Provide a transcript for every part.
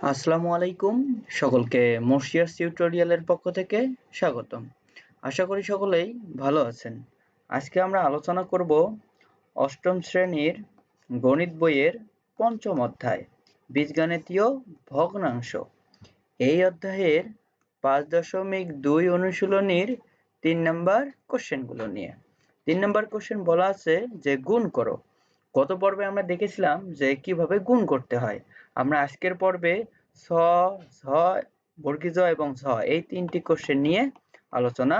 আসসালামু আলাইকুম সকলকে মর্সিয়াস টিউটোরিয়ালের পক্ষ থেকে স্বাগতম। আশা করি সকলেই ভালো আছেন। আজকে আমরা আলোচনা করব অষ্টম শ্রেণীর গণিত বইয়ের পঞ্চম অধ্যায় বীজগাণিতীয় ভগ্নাংশ। এই অধ্যায়ের 5.2 অনুশীলনীর 3 নম্বর কোশ্চেনগুলো নিয়ে। 3 নম্বর কোশ্চেন বলা আছে যে গুণ করো। গত পর্বে আমরা দেখেছিলাম যে কিভাবে গুণ করতে হয়। আমরা আজকের পর্বে ছ, ঝ, বর্গীয় জ এবং ঝ এই 3টি কোশ্চেন নিয়ে আলোচনা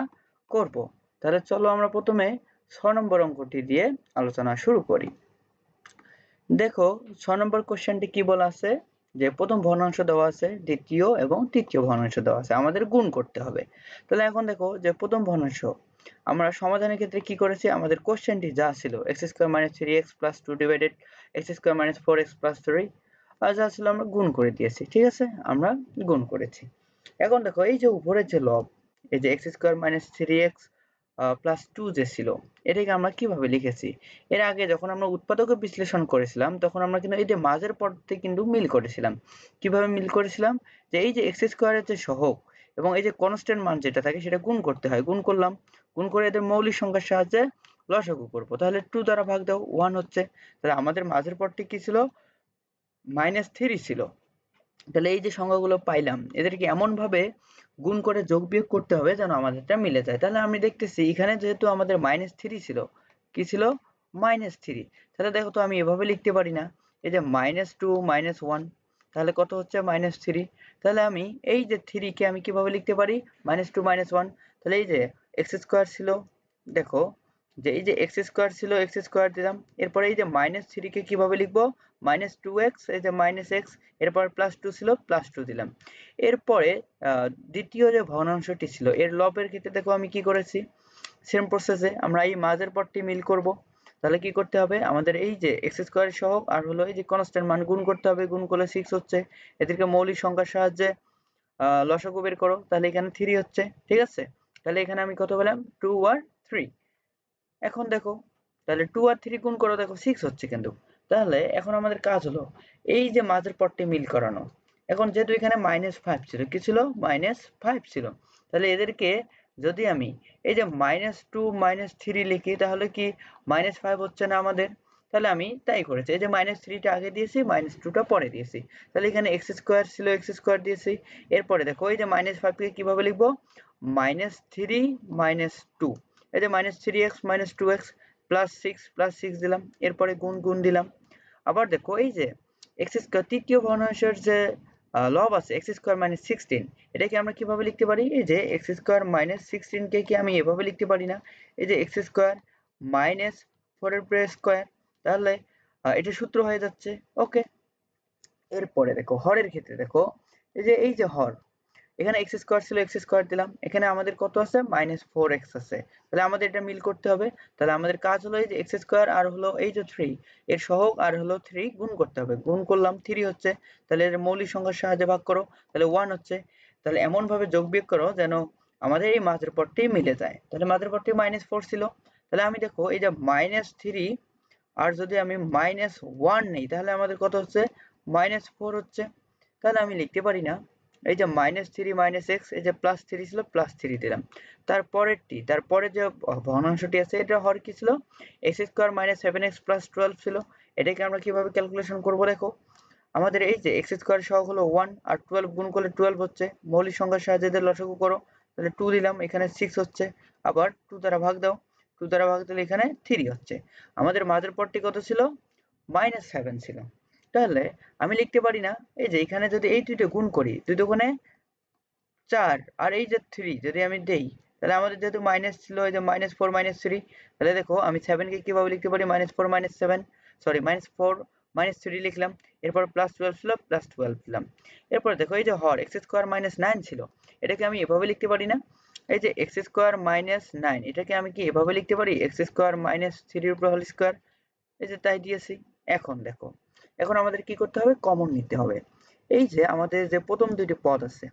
করব। তাহলে চলো আমরা প্রথমে 6 নম্বর অঙ্কটি দিয়ে আলোচনা শুরু করি। দেখো 6 নম্বর কোশ্চেনটি কি বলা আছে যে প্রথম ভগ্নাংশ দেওয়া আছে, দ্বিতীয় এবং তৃতীয় ভগ্নাংশ দেওয়া আছে, আমাদের গুণ করতে হবে। তাহলে এখন দেখো যে প্রথম ভগ্নাংশ আমরা সমাধানের ক্ষেত্রে কি করেছি, আমাদের কোশ্চেনটি যা ছিল x² - 3x + 2 divided x² - 4x + 3 আর যা ছিল আমরা গুণ করে দিয়েছি। ঠিক আছে, আমরা গুণ করেছি। এখন দেখো এই যে উপরের যে লব, এই যে x² - 3x + 2 যে ছিল, এটাকে আমরা কিভাবে লিখেছি, এর আগে যখন আমরা উৎপাদকে বিশ্লেষণ করেছিলাম তখন আমরা কিন্তু এই যে মাঝের পদটি কিন্তু মিল করেছিলাম। কিভাবে মিল করেছিলাম, যে এই যে x² এর যে সহগ এবং এই যে কনস্ট্যান্ট মান যেটা থাকে সেটা গুণ করতে হয়, গুণ করলাম, গুণ করে এদের মৌলিক সংখ্যার সাহায্যে লসাগু করব। তাহলে 2 দ্বারা ভাগ দাও, 1 হচ্ছে। তাহলে আমাদের মাঝের পদটি কি ছিল, -3 ছিল। তাহলে এই যে সংখ্যাগুলো পাইলাম এদেরকে এমন ভাবে গুণ করে যোগ বিয়োগ করতে হবে যেন আমাদেরটা মিলে যায়। তাহলে আমি দেখতেছি এখানে যেহেতু আমাদের -3 ছিল, কি ছিল, -3। তাহলে দেখো তো আমি এভাবে লিখতে পারি না, এই যে -2 -1, তাহলে কত হচ্ছে, -3। তাহলে আমি এই যে 3 কে আমি কিভাবে লিখতে পারি, -2 -1। তাহলে এই যে x² ছিল, দেখো যে এই যে x² ছিল, x² দিলাম, এরপরে এই যে -3 কে কিভাবে লিখবো, -2x, এই যে -x, এরপর +2 ছিল, +2 দিলাম। এরপরে দ্বিতীয় যে ভগ্নাংশটি ছিল এর লবের ক্ষেত্রে দেখো আমি কি করেছি, সেম প্রসেসে আমরা এই মাঝের পদটি মিল করব। তাহলে কি করতে হবে, আমাদের এই যে x² সহগ আর হলো এই যে কনস্ট্যান্ট মান গুণ করতে হবে, গুণ করলে 6 হচ্ছে। এদেরকে মৌলিক সংখ্যার সাহায্যে লসাগু বের করো, তাহলে এখানে 3 হচ্ছে। ঠিক আছে, তাহলে এখানে আমি কত পেলাম, 2 আর 3। এখন দেখো তাহলে 2 আর 3 গুণ করো, দেখো 6 হচ্ছে কিন্তু। তাহলে এখন আমাদের কাজ হলো এই যে মাঝের পদটি মিল করানো। এখন যেহেতু এখানে -5 ছিল, কি ছিল, -5 ছিল, তাহলে এদেরকে যদি আমি এই যে -2 -3 লিখি তাহলে কি -5 হচ্ছে না আমাদের। তাহলে আমি তাই করেছি, এই যে -3 টা আগে দিয়েছি, -2 টা পরে দিয়েছি। তাহলে এখানে x² ছিল, x² দিয়েছি। এরপরে দেখো এই যে -5 কে কিভাবে লিখবো, -3 -2, এই যে -3x - 2x +6 দিলাম, এরপরে গুণ দিলাম। আবার দেখো এই যে x² তৃতীয় ভগ্নাংশের যে লব আছে, x² - 16, এটাকে আমরা কিভাবে লিখতে পারি, এই যে x² - 16 কে কি আমি এভাবে লিখতে পারি না, এই যে x² - 4 এর উপরে স্কয়ার, তাহলে এটা সূত্র হয়ে যাচ্ছে। ওকে, এরপরে দেখো হরের ক্ষেত্রে দেখো এই যে হর, এখানে x² ছিল, x² দিলাম, এখানে আমাদের কত আছে, -4x আছে। তাহলে আমাদের এটা মিল করতে হবে। তাহলে আমাদের কাজ হলো এই যে x² আর হলো এই যে 3 এর সহগ আর হলো 3 গুণ করতে হবে, গুণ করলাম 3 হচ্ছে। তাহলে এর মৌলিক সংখ্যার সাহায্যে ভাগ করো, তাহলে 1 হচ্ছে। তাহলে এমন ভাবে যোগ বিয়োগ করো যেন আমাদের এই মাঝের পদটি মিলে যায়। তাহলে মাঝের পদটি -4 ছিল, তাহলে আমি দেখো এই যে -3 আর যদি আমি -1 নেই তাহলে আমাদের কত হচ্ছে, -4 হচ্ছে। তাহলে আমি লিখতে পারি না, এই যে -3 - x, এই যে +3 ছিল, +3 দিলাম। তারপরে যে ভগ্নাংশটি আছে এটা হর কি ছিল, x² - 7x + 12 ছিল। এটাকে আমরা কিভাবে ক্যালকুলেশন করব, দেখো আমাদের এই যে x² সহগ হলো 1 আর 12 গুণ করলে 12 হচ্ছে, মৌলিক সংখ্যার সাহায্যে এদের লসাগু করো, তাহলে 2 দিলাম, এখানে 6 হচ্ছে। আবার 2 দ্বারা ভাগ দাও, 2 দ্বারা ভাগ দিলে এখানে 3 হচ্ছে। আমাদের মাঝের পদটি কত ছিল, -7 ছিল। তাহলে আমি লিখতে পারি না, এই যে এখানে যদি এই দুইটা গুণ করি, 2 দুগুণে 4 আর এই যে 3 যদি আমি দেই, তাহলে আমাদের যেহেতু মাইনাস ছিল, এই যে -4 -3, তাহলে দেখো আমি 7 কে কিভাবে লিখতে পারি, -4 -7, সরি -4 -3 লিখলাম, এরপর +12 ছিল, +12 দিলাম। এরপর দেখো এই যে হর x² -9 ছিল, এটাকে আমি এভাবে লিখতে পারি না, এই যে x² -9, এটাকে আমি কি এভাবে লিখতে পারি, x² -3 এর উপর হোল স্কয়ার, এই যে তাই দিয়েছি। এখন দেখো, এখন আমাদের কি করতে হবে, কমন নিতে হবে। এই যে আমাদের যে প্রথম দুইটি পদ আছে,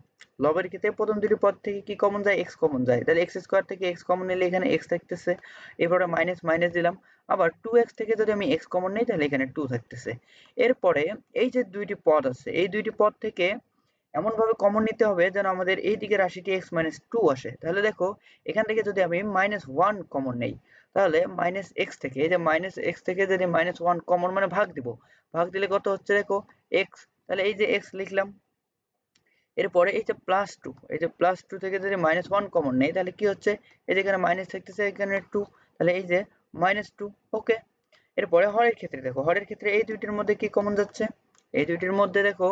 লবের ক্ষেত্রে প্রথম দুটি পদ থেকে কি কমন যায়, x কমন যায়, তাহলে x স্কয়ার থেকে x কমন নিলে এখানে x থাকতেছে, এরপরে মাইনাস মাইনাস দিলাম, আবার 2x থেকে যদি আমি x কমন নিই তাহলে এখানে 2 থাকতেছে। এরপরে এই যে দুইটি পদ আছে, এই দুইটি পদ থেকে এমন ভাবে কমন নিতে হবে যেন আমাদের এই দিকে রাশিটি x মাইনাস 2 আসে। তাহলে দেখো এখান থেকে যদি আমি মাইনাস 1 কমন নেই তাহলে মাইনাস x থেকে, এই যে মাইনাস x থেকে যদি মাইনাস 1 কমন মানে ভাগ দিব, ভাগ দিলে কত হচ্ছে দেখো x, তাহলে এই যে x লিখলাম। এরপরে এই যে প্লাস 2, এই যে প্লাস 2 থেকে যদি মাইনাস 1 কমন নেই তাহলে কি হচ্ছে, এই যে এখানে মাইনাস থাকতেছে, এখানে 2, তাহলে এই যে মাইনাস 2। ওকে, এরপরে হরের ক্ষেত্রে দেখো, হরের ক্ষেত্রে এই দুইটির মধ্যে কি কমন যাচ্ছে, এই দুইটির মধ্যে দেখো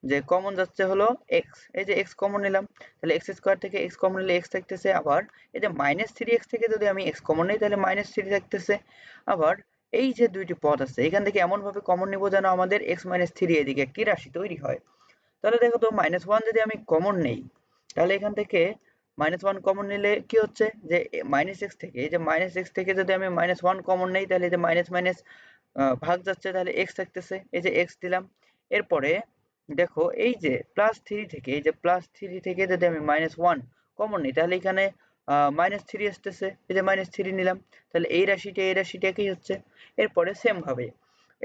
যে কমন যাচ্ছে হলো x, এই যে x কমন নিলাম, তাহলে x স্কয়ার থেকে x কমন নিলে x থাকতেছে, আবার এই যে মাইনাস 3x থেকে যদি আমি x কমন নিই তাহলে মাইনাস 3 থাকতেছে। আবার এই যে দুইটি পদ আছে এখান থেকে এমন ভাবে কমন নিব যেন আমাদের x মাইনাস 3 এদিকে একটি রাশি তৈরি হয়। তাহলে দেখো তো মাইনাস 1 যদি আমি কমন নেই তাহলে এখান থেকে মাইনাস 1 কমন নিলে কি হচ্ছে যে মাইনাস x থেকে, এই যে মাইনাস x থেকে যদি আমি মাইনাস 1 কমন নেই তাহলে এই যে মাইনাস মাইনাস ভাগ যাচ্ছে, তাহলে x থাকতেছে, এই যে x দিলাম। এরপরে দেখো এই যে প্লাস 3 থেকে, এই যে প্লাস 3 থেকে যদি আমি মাইনাস 1 কমন নিই তাহলে এখানে মাইনাস 3 আসতেছে, এই যে মাইনাস 3 নিলাম, তাহলে এই রাশিটা একই হচ্ছে। এরপরে সেম ভাবে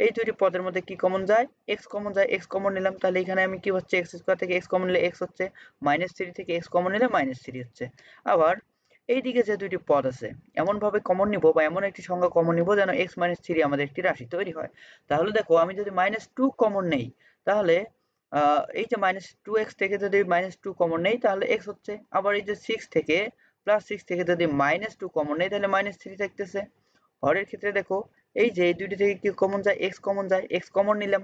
এই দুইটি পদের মধ্যে কি কমন যায়, x কমন যায়, x কমন নিলাম, তাহলে এখানে আমি কি হচ্ছে x স্কয়ার থেকে x কমন নিলে x হচ্ছে, মাইনাস 3 থেকে x কমন নিলে মাইনাস 3 হচ্ছে। আবার এইদিকে যে দুইটি পদ আছে এমন ভাবে কমন নিব বা এমন একটি সংখ্যা কমন নিব যেন x মাইনাস 3 আমাদের একটি রাশি তৈরি হয়। তাহলে দেখো আমি যদি মাইনাস 2 কমন নেই তাহলে এই যে মাইনাস 2x থেকে যদি মাইনাস 2 কমন নেই তাহলে x হচ্ছে, আবার এই যে 6 থেকে প্লাস 6 থেকে যদি মাইনাস 2 কমন নেই তাহলে মাইনাস 3 থাকতেছে। হরের ক্ষেত্রে দেখো এই যে এই দুইটি থেকে কি কমন যায়, x কমন যায়, x কমন নিলাম,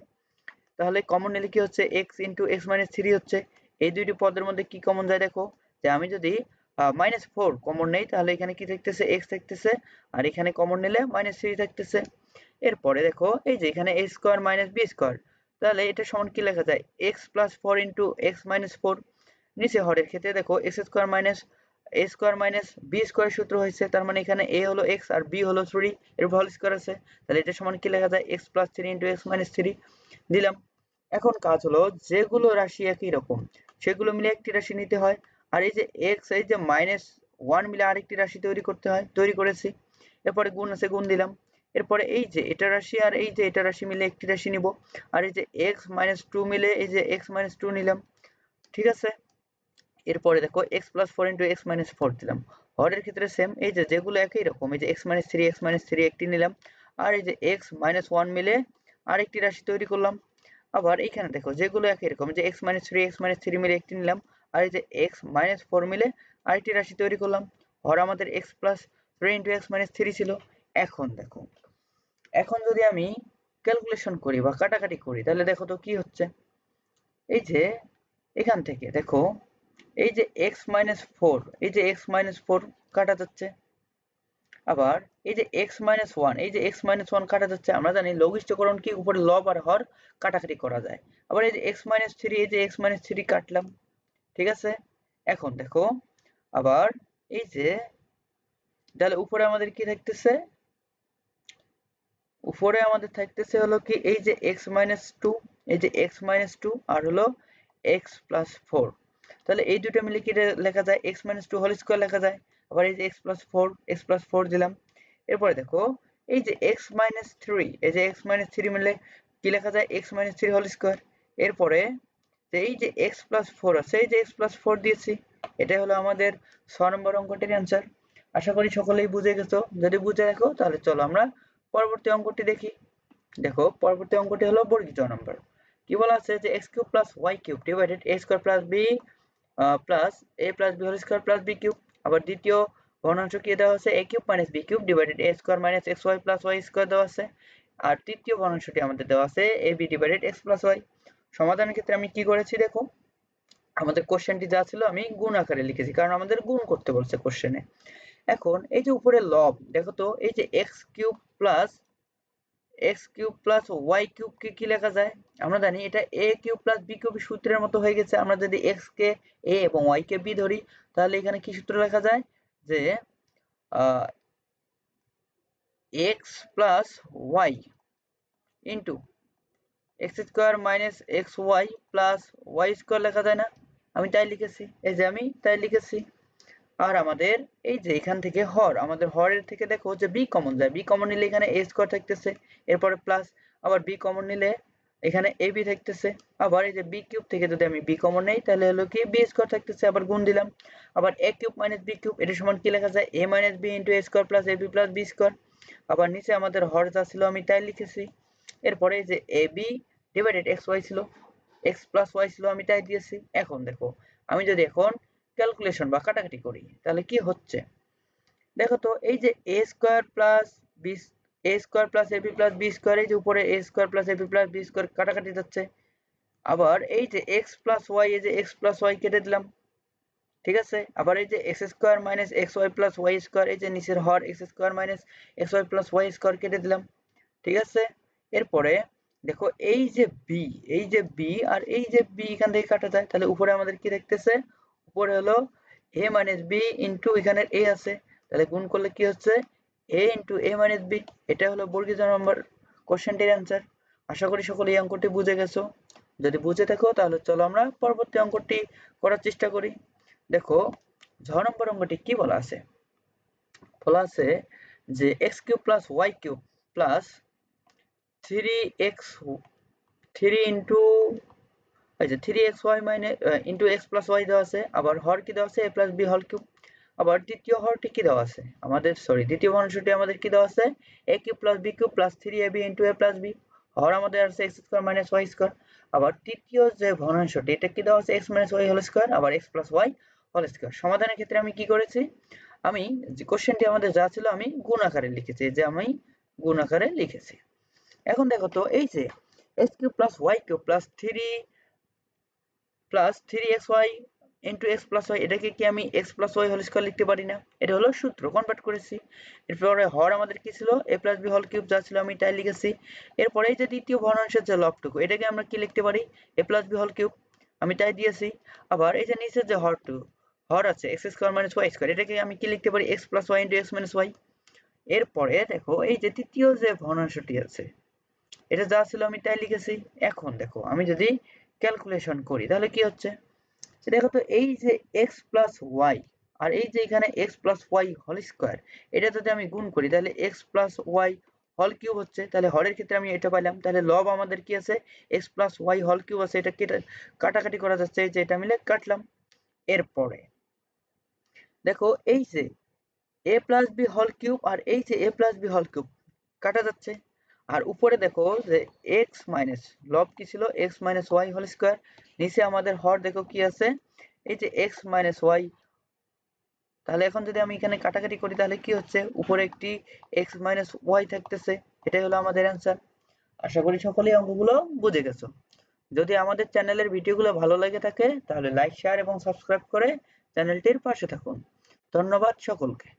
তাহলে কমন নিলে কি হচ্ছে x ইন্টু x মাইনাস 3 হচ্ছে। এই দুইটি পদের মধ্যে কি কমন যায় দেখো, যে আমি যদি মাইনাস 4 কমন নেই তাহলে এখানে কি থাকতেছে, x থাকতেছে, আর এখানে কমন নিলে মাইনাস 3 থাকতেছে। এরপরে দেখো এই যে এখানে a square minus b square, তাহলে এটা সমান কি লেখা যায়, x plus 4 into x minus 4। নিচে হরের ক্ষেত্রে দেখো x square minus a square minus b square সূত্র হয়েছে, তার মানে এখানে a হলো x আর b হলো 3 এর হোল স্কয়ার আছে, তাহলে এটা সমান কি লেখা যায়, x plus 3 into x minus 3 দিলাম। এখন কাজ হলো যেগুলো রাশি একই রকম সেগুলো মিলে একটি রাশি নিতে হয়, আর এই যে x, এই যে মাইনাস 1 মিলে আরেকটি রাশি তৈরি করতে হয়, তৈরি করেছি। এরপরে গুণ আছে, গুণ দিলাম। এরপরে এই যে এটা রাশি আর এই যে এটা রাশি মিলে একটি রাশি নিব, আর এই যে x মাইনাস 2 মিলে এই যে x মাইনাস 2 নিলাম, ঠিক আছে। এরপরে দেখো x plus 4 into x minus 4 দিলাম। হরের ক্ষেত্রে সেম, এই যে যেগুলো একই রকম, এই যে x মাইনাস 3 একটি নিলাম, আর এই যে x মাইনাস 1 মিলে আরেকটি রাশি তৈরি করলাম। আবার এইখানে দেখো যেগুলো একই রকম, যে x মাইনাস 3 মিলে একটি নিলাম, আর এই যে x মাইনাস 4 মিলে আরেকটি রাশি তৈরি করলাম। হর আমাদের x plus 3 into x minus 3 ছিল। এখন দেখো, এখন যদি আমি ক্যালকুলেশন করি বা কাটাকাটি করি তাহলে দেখো তো কি হচ্ছে, এই যে এখান থেকে দেখো এই যে x মাইনাস 4, এই যে x মাইনাস 4 কাটা যাচ্ছে, আবার এই যে x মাইনাস 1, এই যে x মাইনাস 1 কাটা যাচ্ছে। আমরা জানি লঘিষ্ঠকরণ কি উপরে লব আর হর কাটাকাটি করা যায়। আবার এই যে x মাইনাস 3, এই যে x মাইনাস 3 কাটলাম, ঠিক আছে। এখন দেখো আবার এই যে তাহলে উপরে আমাদের কি থাকতেছে, উপরে আমাদের থাকতেছে হলো কি এই যে x মাইনাস 2, এই যে x মাইনাস 2 আর হলো x প্লাস 4, তাহলে এই দুটো মিলে কি লেখা যায়, x মাইনাস 2 হোল স্কয়ার লেখা যায়। আবার এই যে x প্লাস 4 দিলাম। এরপরে দেখো এই যে x মাইনাস 3, এই যে x মাইনাস 3 মিলে কি লেখা যায়, x মাইনাস 3 হোল স্কয়ার। এরপরে যে এই যে x প্লাস 4 আছে, এই যে x প্লাস 4 দিয়েছি, এটাই হলো আমাদের 6 নম্বর অঙ্কটির অ্যান্সার। আশা করি সকলেই বুঝে গেছো, যদি বুঝে রাখো তাহলে চলো আমরা পরবর্তী অঙ্কটি দেখি। দেখো পরবর্তী অঙ্কটি হলো বর্গিত নম্বর। কি বলা আছে যে x cube plus y cube divided a square plus b plus a plus b whole square plus b cube. আবার দ্বিতীয় ভগ্নাংশ কি দেওয়া আছে, a cube minus b cube divided a square minus xy plus y square দেওয়া আছে। আর তৃতীয় ভগ্নাংশটি আমাদের দেওয়া আছে ab divided x plus y। সমাধানের ক্ষেত্রে আমি কি করেছি দেখো, আমাদের কোশ্চেনটি যা ছিল আমি গুণ আকারে লিখেছি, কারণ আমাদের গুণ করতে বলছে কোশ্চেনে। এখন এই যে উপরে লব দেখো তো, এই যে x cube plus y cube কে কি লেখা যায়, আমরা জানি এটা a cube plus b cube সূত্রের মতো হয়ে গেছে। আমরা যদি x কে a এবং y কে b ধরি তাহলে এখানে কি সূত্র লেখা যায়, যে x plus y into x square minus xy plus y square লেখা যায় না। আমি তাই লিখেছি, এই যে আমি তাই লিখেছি। আর আমাদের এই যে এখান থেকে হর, আমাদের হরের থেকে দেখো যে বি কমন যায়, বি কমন নিলে এখানে a স্কয়ার থাকতেছে, এরপরে প্লাস আবার বি কমন নিলে এখানে ab থাকতেছে, আবার এই যে বি কিউব থেকে যদি আমি বি কমন নেই তাহলে হলো কি বি স্কয়ার থাকতেছে, আবার গুণ দিলাম, আবার a cube minus B cube এটা সমান কি লেখা যায় a minus b into a square plus ab plus b square. আবার নিচে আমাদের হর যা ছিল আমি তাই লিখেছি। এরপরে এই যে ab ডিভাইডেড xy ছিল, x প্লাস y ছিল আমি তাই দিয়েছি। এখন দেখো আমি যদি এখন ক্যালকুলেশন বা কাটাকাটি করি তাহলে কি হচ্ছে দেখো তো, এই যে a square plus b, a square plus ab plus b square, এই যে উপরে a square plus ab plus b square কাটাকাটি যাচ্ছে। আবার এই যে x প্লাস y, এই যে x প্লাস y কেটে দিলাম, ঠিক আছে। আবার এই যে x square minus xy plus y square, এই যে নিচের হর x square minus xy plus y square কেটে দিলাম, ঠিক আছে। এরপরে দেখো এই যে b, এই যে b আর এই যে b এখান থেকে কাটা যায়, তাহলে উপরে আমাদের কি থাকতেছে, উপরে হলো a মাইনাস b ইনটু এখানে a আছে, তাহলে গুণ করলে কি হচ্ছে a into a minus b। এটা হলো বর্গীয় নম্বর কোশ্চেনটির অ্যান্সার। আশা করি সকলে এই অঙ্কটি বুঝে গেছো। যদি বুঝে থাকো তাহলে চলো আমরা পরবর্তী অঙ্কটি করার চেষ্টা করি। দেখো ঝ নম্বর অঙ্কটি কি বলা আছে, বলা আছে যে x cube plus y cube plus 3x 3 into এই যে 3xy minus into x plus y দেওয়া আছে, আবার হর কি দেওয়া আছে a plus b whole cube. আবার দ্বিতীয় হরটি কি দেওয়া আছে আমাদের, সরি দ্বিতীয় ভগ্নাংশটি আমাদের কি দেওয়া আছে a cube plus b cube plus 3ab into a plus b, হর আমাদের আছে x square minus y square. আবার তৃতীয় যে ভগ্নাংশটি এটা কি দেওয়া আছে x minus y whole square, আবার x plus y whole square. সমাধানের ক্ষেত্রে আমি কি করেছি, আমি যে কোশ্চেনটি আমাদের যা ছিল আমি গুণ আকারে লিখেছি, যে আমি গুণ আকারে লিখেছি। এখন দেখো তো এই যে x cube plus y cube plus 3xy into x plus y, এটাকে কি আমি x plus y whole square লিখতে পারি না? এটা হলো সূত্র, কনভার্ট করেছি। এরপরে হর আমাদের কি ছিল a plus b whole cube, যা ছিল আমি তাই লিখেছি। এরপরে এই যে দ্বিতীয় ভগ্নাংশের যে লবটুকু এটাকে আমরা কি লিখতে পারি a plus b whole cube, আমি তাই দিয়েছি। আবার এই যে নিচের যে হর আছে x square minus y square, এটাকে আমি কি লিখতে পারি x plus y into x minus y। এরপরে দেখো এই যে তৃতীয় যে ভগ্নাংশটি আছে এটা যা ছিল আমি তাই লিখেছি। এখন দেখো আমি যদি ক্যালকুলেশন করি তাহলে কি হচ্ছে, দেখো তো এই যে x প্লাস y আর এই যে এখানে x plus y whole square, এটা যদি আমি গুণ করি তাহলে x plus y whole cube হচ্ছে, তাহলে হরের ক্ষেত্রে আমি এটা পাইলাম। তাহলে লব আমাদের কি আছে x plus y whole cube আছে, এটা কাটাকাটি করা যাচ্ছে, এই যে এটা মিলে কাটলাম। এরপরে দেখো এই যে a plus b whole cube আর এই যে a plus b whole cube কাটা যাচ্ছে। আর উপরে দেখো যে x মাইনাস লব কি ছিল x minus y whole square, নিচে আমাদের হর দেখো কি আছে এই যে x মাইনাস y। তাহলে এখন যদি আমি এখানে কাটাকাটি করি তাহলে কি হচ্ছে, উপরে একটি x মাইনাস y থাকতেছে। এটাই হলো আমাদের অ্যান্সার। আশা করি সকলেই অঙ্কগুলো বুঝে গেছো। যদি আমাদের চ্যানেলের ভিডিওগুলো ভালো লেগে থাকে তাহলে লাইক শেয়ার এবং সাবস্ক্রাইব করে চ্যানেলটির পাশে থাকুন। ধন্যবাদ সকলকে।